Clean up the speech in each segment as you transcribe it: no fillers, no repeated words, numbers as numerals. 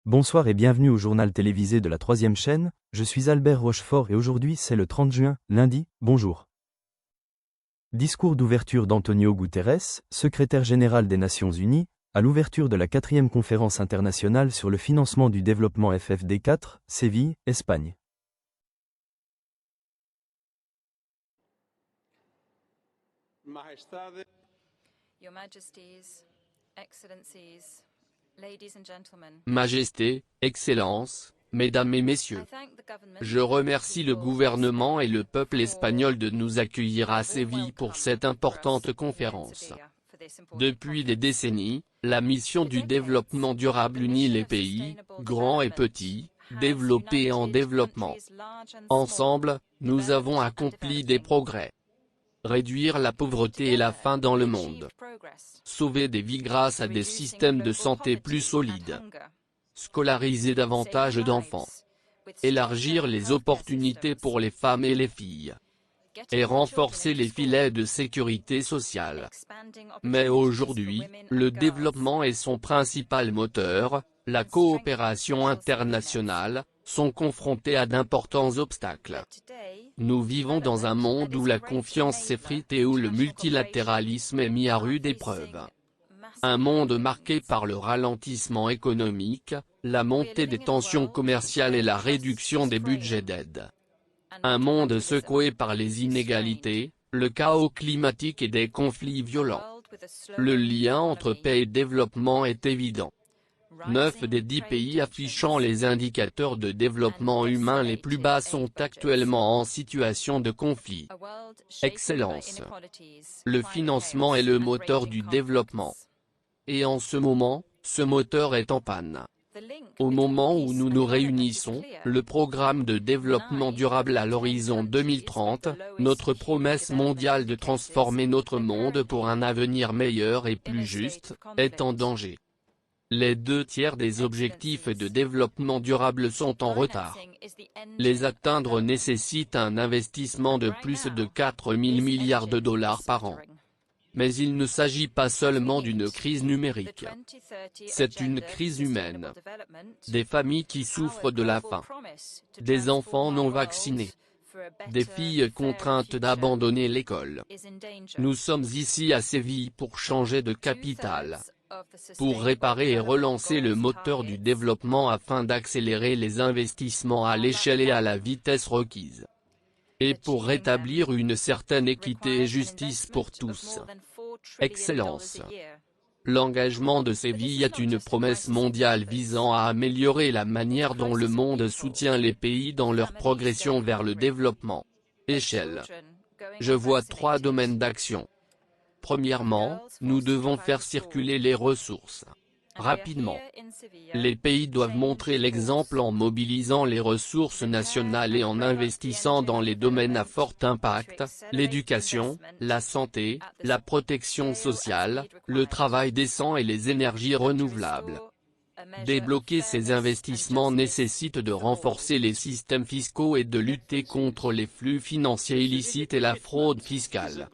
Bonsoir et bienvenue au journal télévisé de la 3e chaîne, je suis Albert Rochefort et aujourd'hui c'est le 30 juin, lundi, bonjour. Discours d'ouverture d'Antonio Guterres, secrétaire général des Nations Unies, à l'ouverture de la 4e conférence internationale sur le financement du développement FFD4, Séville, Espagne. Your Majesties, Excellencies, Ladies and Gentlemen. Majesté, Excellences, Mesdames et Messieurs, je remercie le gouvernement et le peuple espagnol de nous accueillir à Séville pour cette importante conférence. Depuis des décennies, la mission du développement durable unit les pays, grands et petits, développés et en développement. Ensemble, nous avons accompli des progrès. Réduire la pauvreté et la faim dans le monde. Sauver des vies grâce à des systèmes de santé plus solides. Scolariser davantage d'enfants. Élargir les opportunités pour les femmes et les filles. Et renforcer les filets de sécurité sociale. Mais aujourd'hui, le développement et son principal moteur, la coopération internationale, sont confrontés à d'importants obstacles. Nous vivons dans un monde où la confiance s'effrite et où le multilatéralisme est mis à rude épreuve. Un monde marqué par le ralentissement économique, la montée des tensions commerciales et la réduction des budgets d'aide. Un monde secoué par les inégalités, le chaos climatique et des conflits violents. Le lien entre paix et développement est évident. 9 des 10 pays affichant les indicateurs de développement humain les plus bas sont actuellement en situation de conflit. Excellence. Le financement est le moteur du développement. Et en ce moment, ce moteur est en panne. Au moment où nous nous réunissons, le programme de développement durable à l'horizon 2030, notre promesse mondiale de transformer notre monde pour un avenir meilleur et plus juste, est en danger. Les 2/3 des objectifs de développement durable sont en retard. Les atteindre nécessite un investissement de plus de 4 000 milliards de dollars par an. Mais il ne s'agit pas seulement d'une crise numérique. C'est une crise humaine. Des familles qui souffrent de la faim. Des enfants non vaccinés. Des filles contraintes d'abandonner l'école. Nous sommes ici à Séville pour changer de capitale. Pour réparer et relancer le moteur du développement afin d'accélérer les investissements à l'échelle et à la vitesse requise. Et pour rétablir une certaine équité et justice pour tous. Excellence. L'engagement de Séville est une promesse mondiale visant à améliorer la manière dont le monde soutient les pays dans leur progression vers le développement. Échelle. Je vois 3 domaines d'action. Premièrement, nous devons faire circuler les ressources. Rapidement. Les pays doivent montrer l'exemple en mobilisant les ressources nationales et en investissant dans les domaines à fort impact, l'éducation, la santé, la protection sociale, le travail décent et les énergies renouvelables. Débloquer ces investissements nécessite de renforcer les systèmes fiscaux et de lutter contre les flux financiers illicites et la fraude fiscale.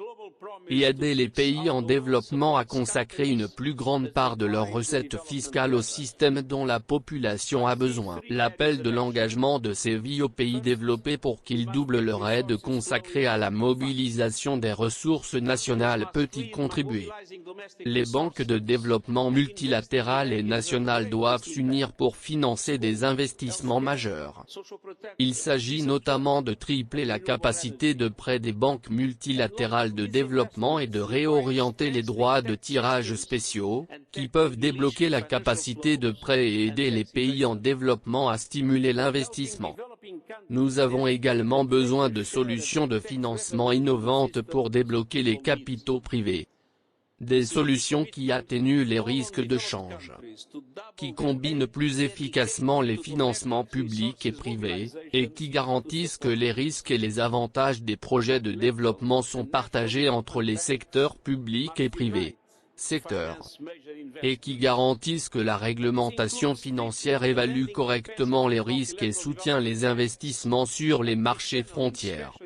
Et aider les pays en développement à consacrer une plus grande part de leurs recettes fiscales au système dont la population a besoin. L'appel de l'engagement de Séville aux pays développés pour qu'ils doublent leur aide consacrée à la mobilisation des ressources nationales peut y contribuer. Les banques de développement multilatérales et nationales doivent s'unir pour financer des investissements majeurs. Il s'agit notamment de tripler la capacité de prêt des banques multilatérales de développement et de réorienter les droits de tirage spéciaux, qui peuvent débloquer la capacité de prêt et aider les pays en développement à stimuler l'investissement. Nous avons également besoin de solutions de financement innovantes pour débloquer les capitaux privés. Des solutions qui atténuent les risques de change, qui combinent plus efficacement les financements publics et privés, et qui garantissent que les risques et les avantages des projets de développement sont partagés entre les secteurs publics et privés. Et qui garantissent que la réglementation financière évalue correctement les risques et soutient les investissements sur les marchés frontières.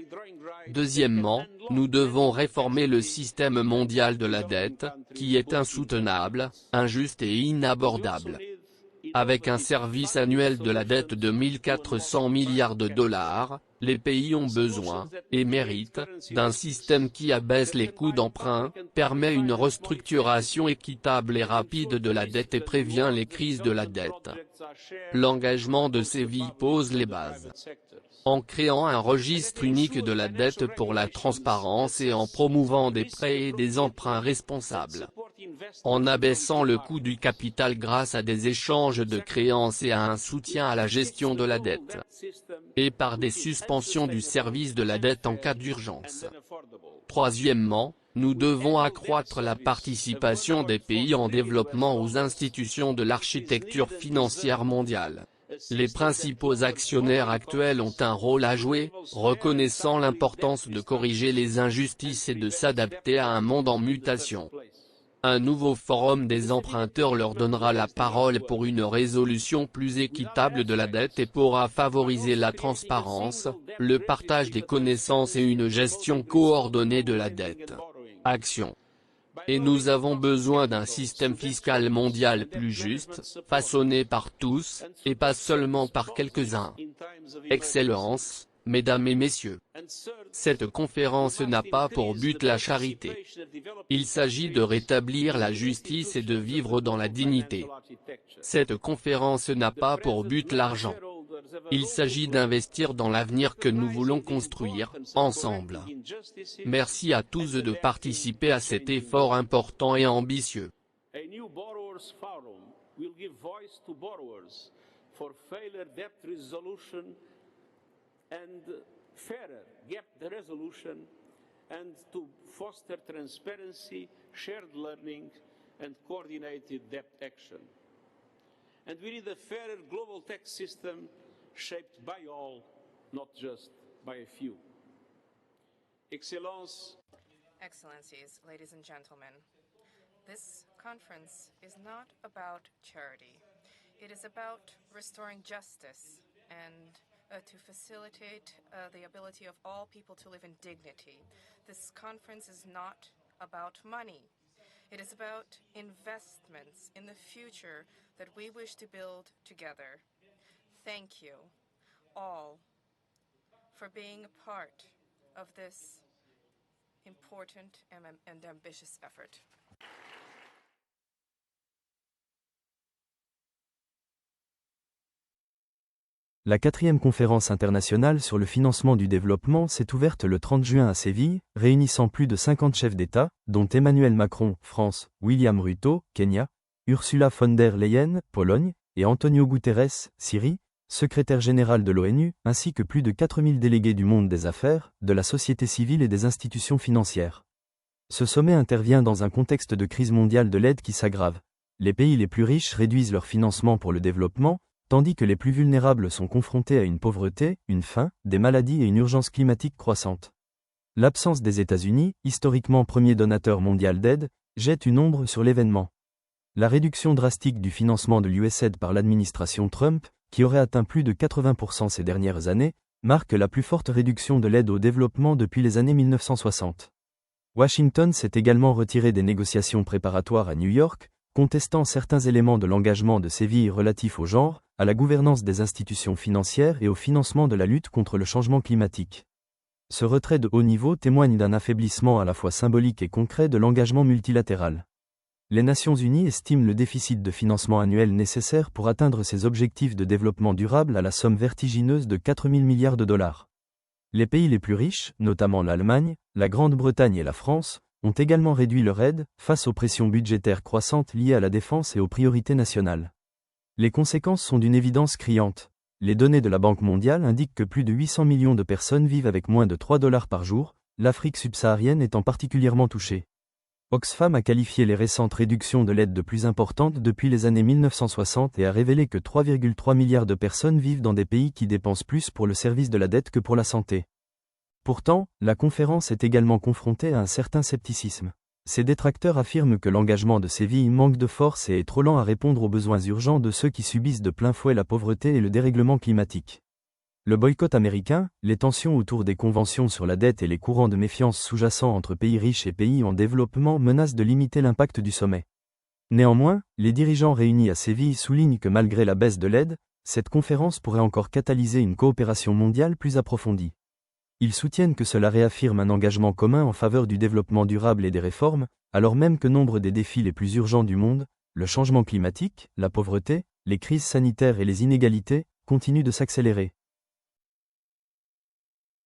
Deuxièmement, nous devons réformer le système mondial de la dette, qui est insoutenable, injuste et inabordable. Avec un service annuel de la dette de 1 400 milliards de dollars, les pays ont besoin, et méritent, d'un système qui abaisse les coûts d'emprunt, permet une restructuration équitable et rapide de la dette et prévient les crises de la dette. L'engagement de Séville pose les bases. En créant un registre unique de la dette pour la transparence et en promouvant des prêts et des emprunts responsables. En abaissant le coût du capital grâce à des échanges de créances et à un soutien à la gestion de la dette. Et par des suspensions du service de la dette en cas d'urgence. Troisièmement, nous devons accroître la participation des pays en développement aux institutions de l'architecture financière mondiale. Les principaux actionnaires actuels ont un rôle à jouer, reconnaissant l'importance de corriger les injustices et de s'adapter à un monde en mutation. Un nouveau forum des emprunteurs leur donnera la parole pour une résolution plus équitable de la dette et pourra favoriser la transparence, le partage des connaissances et une gestion coordonnée de la dette. Action. Et nous avons besoin d'un système fiscal mondial plus juste, façonné par tous, et pas seulement par quelques-uns. Excellences, Mesdames et Messieurs. Cette conférence n'a pas pour but la charité. Il s'agit de rétablir la justice et de vivre dans la dignité. Cette conférence n'a pas pour but l'argent. Il s'agit d'investir dans l'avenir que nous voulons construire, ensemble. Merci à tous de participer à cet effort important et ambitieux. And fairer gap resolution and to foster transparency, shared learning and coordinated debt action. And we need a fairer global tax system shaped by all, not just by a few. Excellences, ladies and gentlemen, this conference is not about charity. It is about restoring justice and to facilitate the ability of all people to live in dignity. This conference is not about money. It is about investments in the future that we wish to build together. Thank you, all, for being a part of this important and ambitious effort. La 4e conférence internationale sur le financement du développement s'est ouverte le 30 juin à Séville, réunissant plus de 50 chefs d'État, dont Emmanuel Macron, France, William Ruto, Kenya, Ursula von der Leyen, Pologne, et Antonio Guterres, Syrie, secrétaire général de l'ONU, ainsi que plus de 4000 délégués du monde des affaires, de la société civile et des institutions financières. Ce sommet intervient dans un contexte de crise mondiale de l'aide qui s'aggrave. Les pays les plus riches réduisent leur financement pour le développement, tandis que les plus vulnérables sont confrontés à une pauvreté, une faim, des maladies et une urgence climatique croissante. L'absence des États-Unis, historiquement premier donateur mondial d'aide, jette une ombre sur l'événement. La réduction drastique du financement de l'USAID par l'administration Trump, qui aurait atteint plus de 80% ces dernières années, marque la plus forte réduction de l'aide au développement depuis les années 1960. Washington s'est également retiré des négociations préparatoires à New York, contestant certains éléments de l'engagement de Séville relatifs au genre, à la gouvernance des institutions financières et au financement de la lutte contre le changement climatique. Ce retrait de haut niveau témoigne d'un affaiblissement à la fois symbolique et concret de l'engagement multilatéral. Les Nations Unies estiment le déficit de financement annuel nécessaire pour atteindre ces objectifs de développement durable à la somme vertigineuse de 4 000 milliards de dollars. Les pays les plus riches, notamment l'Allemagne, la Grande-Bretagne et la France, ont également réduit leur aide, face aux pressions budgétaires croissantes liées à la défense et aux priorités nationales. Les conséquences sont d'une évidence criante. Les données de la Banque mondiale indiquent que plus de 800 millions de personnes vivent avec moins de 3 $ par jour, l'Afrique subsaharienne étant particulièrement touchée. Oxfam a qualifié les récentes réductions de l'aide de plus importantes depuis les années 1960 et a révélé que 3,3 milliards de personnes vivent dans des pays qui dépensent plus pour le service de la dette que pour la santé. Pourtant, la conférence est également confrontée à un certain scepticisme. Ses détracteurs affirment que l'engagement de Séville manque de force et est trop lent à répondre aux besoins urgents de ceux qui subissent de plein fouet la pauvreté et le dérèglement climatique. Le boycott américain, les tensions autour des conventions sur la dette et les courants de méfiance sous-jacents entre pays riches et pays en développement menacent de limiter l'impact du sommet. Néanmoins, les dirigeants réunis à Séville soulignent que malgré la baisse de l'aide, cette conférence pourrait encore catalyser une coopération mondiale plus approfondie. Ils soutiennent que cela réaffirme un engagement commun en faveur du développement durable et des réformes, alors même que nombre des défis les plus urgents du monde, le changement climatique, la pauvreté, les crises sanitaires et les inégalités, continuent de s'accélérer.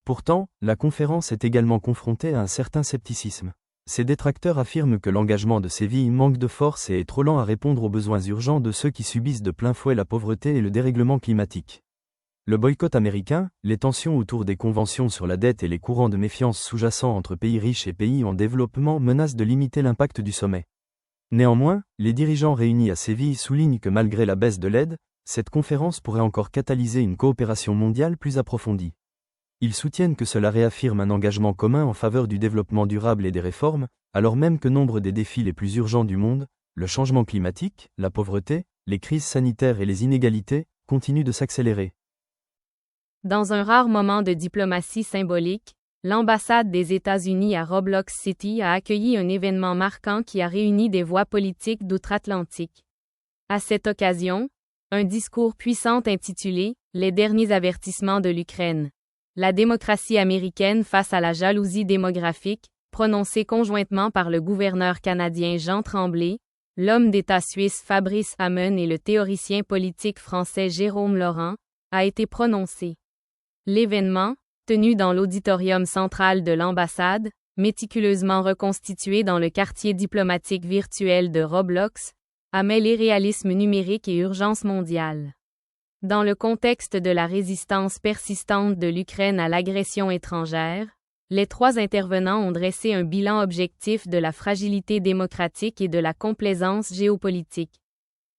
Pourtant, la conférence est également confrontée à un certain scepticisme. Ses détracteurs affirment que l'engagement de Séville manque de force et est trop lent à répondre aux besoins urgents de ceux qui subissent de plein fouet la pauvreté et le dérèglement climatique. Le boycott américain, les tensions autour des conventions sur la dette et les courants de méfiance sous-jacents entre pays riches et pays en développement menacent de limiter l'impact du sommet. Néanmoins, les dirigeants réunis à Séville soulignent que malgré la baisse de l'aide, cette conférence pourrait encore catalyser une coopération mondiale plus approfondie. Ils soutiennent que cela réaffirme un engagement commun en faveur du développement durable et des réformes, alors même que nombre des défis les plus urgents du monde, le changement climatique, la pauvreté, les crises sanitaires et les inégalités, continuent de s'accélérer. Dans un rare moment de diplomatie symbolique, l'ambassade des États-Unis à Roblox City a accueilli un événement marquant qui a réuni des voix politiques d'outre-Atlantique. À cette occasion, un discours puissant intitulé « Les derniers avertissements de l'Ukraine ». La démocratie américaine face à la jalousie démographique, prononcé conjointement par le gouverneur canadien Jean Tremblay, l'homme d'État suisse Fabrice Hamon et le théoricien politique français Jérôme Laurent, a été prononcé. L'événement, tenu dans l'auditorium central de l'ambassade, méticuleusement reconstitué dans le quartier diplomatique virtuel de Roblox, a mêlé réalisme numérique et urgence mondiale. Dans le contexte de la résistance persistante de l'Ukraine à l'agression étrangère, les trois intervenants ont dressé un bilan objectif de la fragilité démocratique et de la complaisance géopolitique.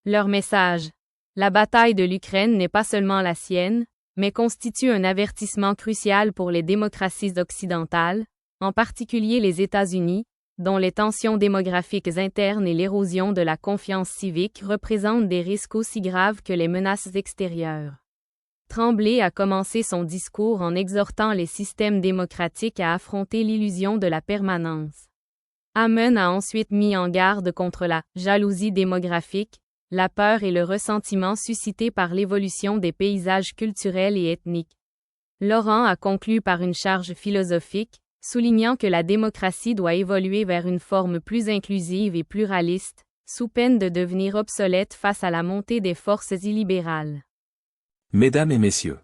Leur message: la bataille de l'Ukraine n'est pas seulement la sienne, mais constitue un avertissement crucial pour les démocraties occidentales, en particulier les États-Unis, dont les tensions démographiques internes et l'érosion de la confiance civique représentent des risques aussi graves que les menaces extérieures. Tremblay a commencé son discours en exhortant les systèmes démocratiques à affronter l'illusion de la permanence. Hamon a ensuite mis en garde contre la jalousie démographique, la peur et le ressentiment suscités par l'évolution des paysages culturels et ethniques. Laurent a conclu par une charge philosophique, soulignant que la démocratie doit évoluer vers une forme plus inclusive et pluraliste, sous peine de devenir obsolète face à la montée des forces illibérales. Mesdames et messieurs,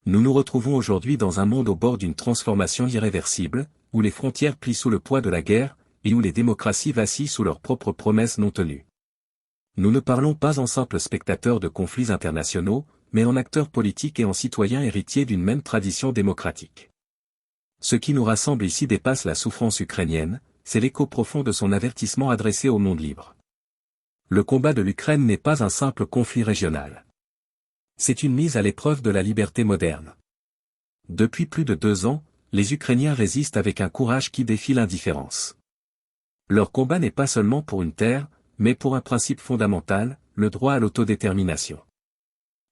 nous nous retrouvons aujourd'hui dans un monde au bord d'une transformation irréversible, où les frontières plient sous le poids de la guerre, et où les démocraties vacillent sous leurs propres promesses non tenues. Nous ne parlons pas en simples spectateurs de conflits internationaux, mais en acteurs politiques et en citoyens héritiers d'une même tradition démocratique. Ce qui nous rassemble ici dépasse la souffrance ukrainienne, c'est l'écho profond de son avertissement adressé au monde libre. Le combat de l'Ukraine n'est pas un simple conflit régional. C'est une mise à l'épreuve de la liberté moderne. Depuis plus de 2 ans, les Ukrainiens résistent avec un courage qui défie l'indifférence. Leur combat n'est pas seulement pour une terre, mais pour un principe fondamental, le droit à l'autodétermination.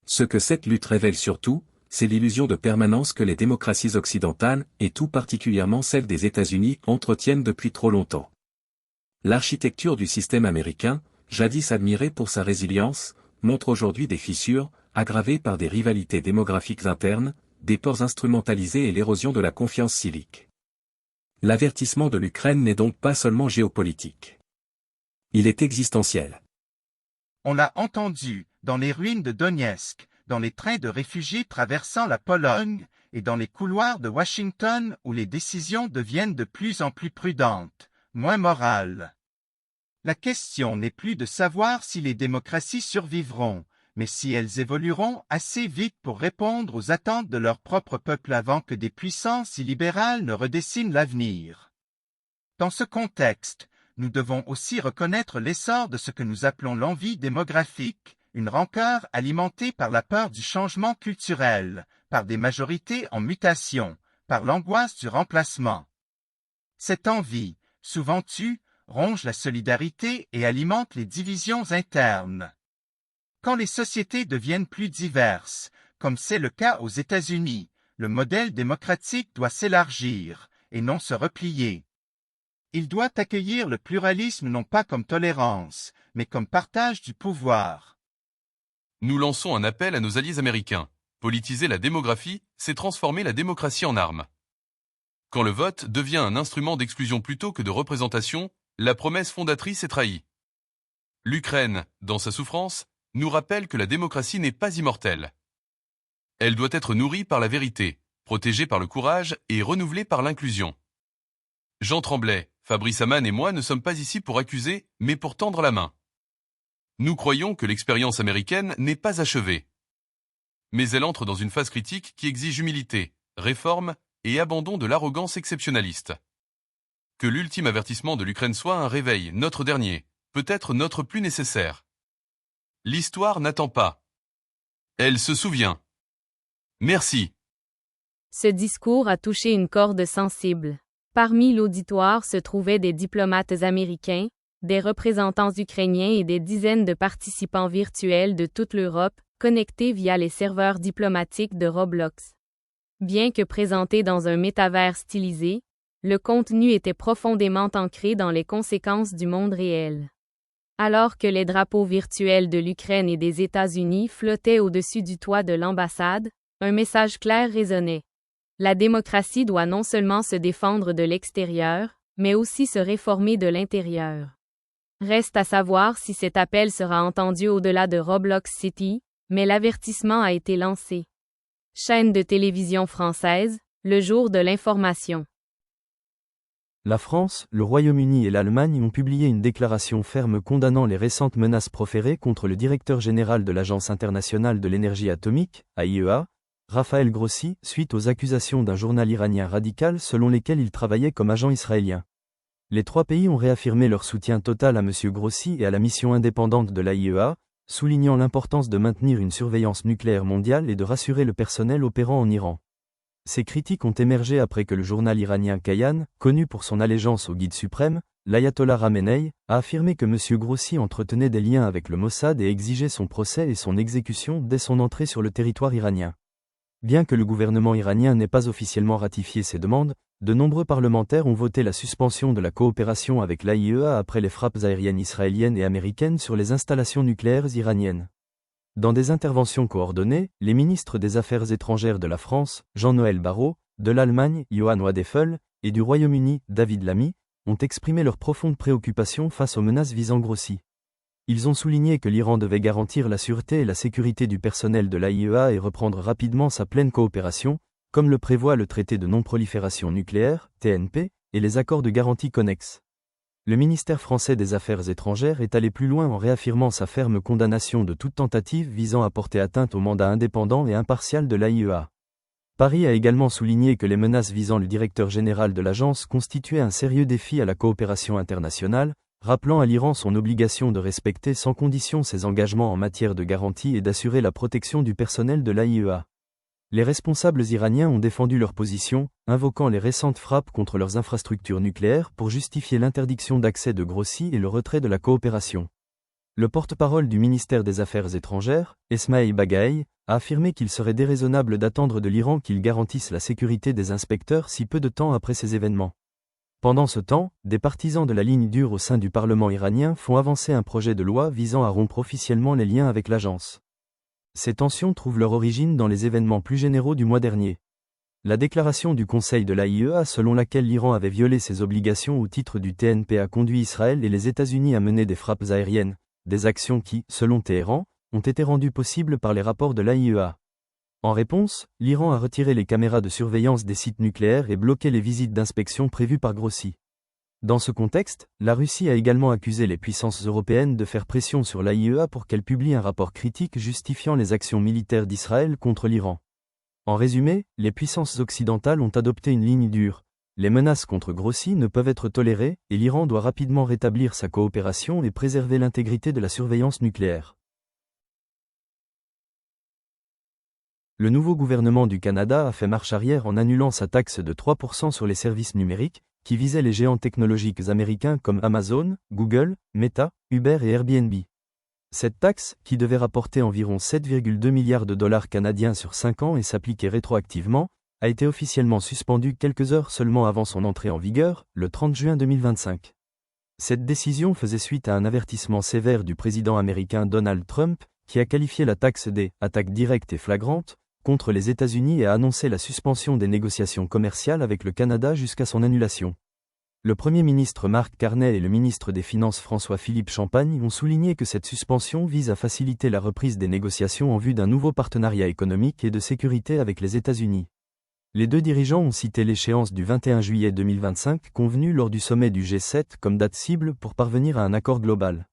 Ce que cette lutte révèle surtout, c'est l'illusion de permanence que les démocraties occidentales, et tout particulièrement celles des États-Unis, entretiennent depuis trop longtemps. L'architecture du système américain, jadis admirée pour sa résilience, montre aujourd'hui des fissures, aggravées par des rivalités démographiques internes, des ports instrumentalisés et l'érosion de la confiance civique. L'avertissement de l'Ukraine n'est donc pas seulement géopolitique. Il est existentiel. On l'a entendu, dans les ruines de Donetsk, dans les trains de réfugiés traversant la Pologne, et dans les couloirs de Washington où les décisions deviennent de plus en plus prudentes, moins morales. La question n'est plus de savoir si les démocraties survivront, mais si elles évolueront assez vite pour répondre aux attentes de leur propre peuple avant que des puissances illibérales ne redessinent l'avenir. Dans ce contexte, nous devons aussi reconnaître l'essor de ce que nous appelons l'envie démographique, une rancœur alimentée par la peur du changement culturel, par des majorités en mutation, par l'angoisse du remplacement. Cette envie, souvent tue, ronge la solidarité et alimente les divisions internes. Quand les sociétés deviennent plus diverses, comme c'est le cas aux États-Unis, le modèle démocratique doit s'élargir, et non se replier. Il doit accueillir le pluralisme non pas comme tolérance, mais comme partage du pouvoir. Nous lançons un appel à nos alliés américains. Politiser la démographie, c'est transformer la démocratie en arme. Quand le vote devient un instrument d'exclusion plutôt que de représentation, la promesse fondatrice est trahie. L'Ukraine, dans sa souffrance, nous rappelle que la démocratie n'est pas immortelle. Elle doit être nourrie par la vérité, protégée par le courage et renouvelée par l'inclusion. Jean Tremblay, Fabrice Amann et moi ne sommes pas ici pour accuser, mais pour tendre la main. Nous croyons que l'expérience américaine n'est pas achevée. Mais elle entre dans une phase critique qui exige humilité, réforme et abandon de l'arrogance exceptionnaliste. Que l'ultime avertissement de l'Ukraine soit un réveil, notre dernier, peut-être notre plus nécessaire. L'histoire n'attend pas. Elle se souvient. Merci. Ce discours a touché une corde sensible. Parmi l'auditoire se trouvaient des diplomates américains, des représentants ukrainiens et des dizaines de participants virtuels de toute l'Europe, connectés via les serveurs diplomatiques de Roblox. Bien que présenté dans un métavers stylisé, le contenu était profondément ancré dans les conséquences du monde réel. Alors que les drapeaux virtuels de l'Ukraine et des États-Unis flottaient au-dessus du toit de l'ambassade, un message clair résonnait. La démocratie doit non seulement se défendre de l'extérieur, mais aussi se réformer de l'intérieur. Reste à savoir si cet appel sera entendu au-delà de Roblox City, mais l'avertissement a été lancé. Chaîne de télévision française, le jour de l'information. La France, le Royaume-Uni et l'Allemagne ont publié une déclaration ferme condamnant les récentes menaces proférées contre le directeur général de l'Agence internationale de l'énergie atomique, AIEA, Raphaël Grossi, suite aux accusations d'un journal iranien radical selon lesquelles il travaillait comme agent israélien. Les trois pays ont réaffirmé leur soutien total à M. Grossi et à la mission indépendante de l'AIEA, soulignant l'importance de maintenir une surveillance nucléaire mondiale et de rassurer le personnel opérant en Iran. Ces critiques ont émergé après que le journal iranien Kayan, connu pour son allégeance au guide suprême, l'ayatollah Khamenei, a affirmé que M. Grossi entretenait des liens avec le Mossad et exigeait son procès et son exécution dès son entrée sur le territoire iranien. Bien que le gouvernement iranien n'ait pas officiellement ratifié ces demandes, de nombreux parlementaires ont voté la suspension de la coopération avec l'AIEA après les frappes aériennes israéliennes et américaines sur les installations nucléaires iraniennes. Dans des interventions coordonnées, les ministres des Affaires étrangères de la France, Jean-Noël Barrot, de l'Allemagne, Johann Wadephel, et du Royaume-Uni, David Lammy, ont exprimé leur profonde préoccupation face aux menaces visant Grossi. Ils ont souligné que l'Iran devait garantir la sûreté et la sécurité du personnel de l'AIEA et reprendre rapidement sa pleine coopération, comme le prévoit le traité de non-prolifération nucléaire, TNP, et les accords de garantie connexes. Le ministère français des Affaires étrangères est allé plus loin en réaffirmant sa ferme condamnation de toute tentative visant à porter atteinte au mandat indépendant et impartial de l'AIEA. Paris a également souligné que les menaces visant le directeur général de l'agence constituaient un sérieux défi à la coopération internationale, rappelant à l'Iran son obligation de respecter sans condition ses engagements en matière de garantie et d'assurer la protection du personnel de l'AIEA. Les responsables iraniens ont défendu leur position, invoquant les récentes frappes contre leurs infrastructures nucléaires pour justifier l'interdiction d'accès de Grossi et le retrait de la coopération. Le porte-parole du ministère des Affaires étrangères, Esmail Bagaei, a affirmé qu'il serait déraisonnable d'attendre de l'Iran qu'il garantisse la sécurité des inspecteurs si peu de temps après ces événements. Pendant ce temps, des partisans de la ligne dure au sein du Parlement iranien font avancer un projet de loi visant à rompre officiellement les liens avec l'agence. Ces tensions trouvent leur origine dans les événements plus généraux du mois dernier. La déclaration du Conseil de l'AIEA selon laquelle l'Iran avait violé ses obligations au titre du TNP a conduit Israël et les États-Unis à mener des frappes aériennes, des actions qui, selon Téhéran, ont été rendues possibles par les rapports de l'AIEA. En réponse, l'Iran a retiré les caméras de surveillance des sites nucléaires et bloqué les visites d'inspection prévues par Grossi. Dans ce contexte, la Russie a également accusé les puissances européennes de faire pression sur l'AIEA pour qu'elle publie un rapport critique justifiant les actions militaires d'Israël contre l'Iran. En résumé, les puissances occidentales ont adopté une ligne dure. Les menaces contre Grossi ne peuvent être tolérées, et l'Iran doit rapidement rétablir sa coopération et préserver l'intégrité de la surveillance nucléaire. Le nouveau gouvernement du Canada a fait marche arrière en annulant sa taxe de 3% sur les services numériques, qui visait les géants technologiques américains comme Amazon, Google, Meta, Uber et Airbnb. Cette taxe, qui devait rapporter environ 7,2 milliards de dollars canadiens sur 5 ans et s'appliquer rétroactivement, a été officiellement suspendu quelques heures seulement avant son entrée en vigueur, le 30 juin 2025. Cette décision faisait suite à un avertissement sévère du président américain Donald Trump, qui a qualifié la taxe des « attaques directes et flagrantes » contre les États-Unis et a annoncé la suspension des négociations commerciales avec le Canada jusqu'à son annulation. Le Premier ministre Mark Carney et le ministre des Finances François-Philippe Champagne ont souligné que cette suspension vise à faciliter la reprise des négociations en vue d'un nouveau partenariat économique et de sécurité avec les États-Unis. Les deux dirigeants ont cité l'échéance du 21 juillet 2025 convenue lors du sommet du G7 comme date cible pour parvenir à un accord global.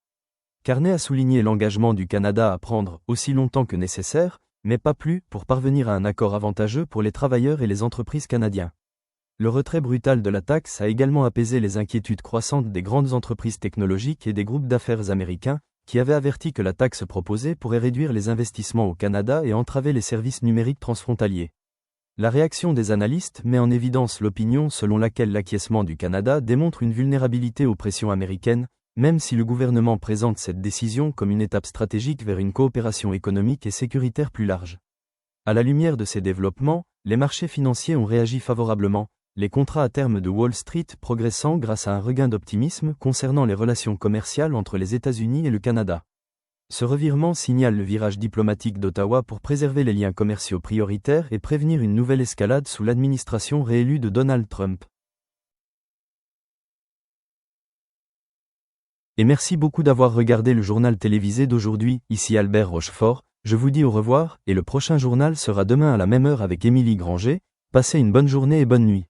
Carney a souligné l'engagement du Canada à prendre aussi longtemps que nécessaire, mais pas plus, pour parvenir à un accord avantageux pour les travailleurs et les entreprises canadiens. Le retrait brutal de la taxe a également apaisé les inquiétudes croissantes des grandes entreprises technologiques et des groupes d'affaires américains, qui avaient averti que la taxe proposée pourrait réduire les investissements au Canada et entraver les services numériques transfrontaliers. La réaction des analystes met en évidence l'opinion selon laquelle l'acquiescement du Canada démontre une vulnérabilité aux pressions américaines, même si le gouvernement présente cette décision comme une étape stratégique vers une coopération économique et sécuritaire plus large. À la lumière de ces développements, les marchés financiers ont réagi favorablement, les contrats à terme de Wall Street progressant grâce à un regain d'optimisme concernant les relations commerciales entre les États-Unis et le Canada. Ce revirement signale le virage diplomatique d'Ottawa pour préserver les liens commerciaux prioritaires et prévenir une nouvelle escalade sous l'administration réélue de Donald Trump. Et merci beaucoup d'avoir regardé le journal télévisé d'aujourd'hui, ici Albert Rochefort, je vous dis au revoir, et le prochain journal sera demain à la même heure avec Émilie Granger, passez une bonne journée et bonne nuit.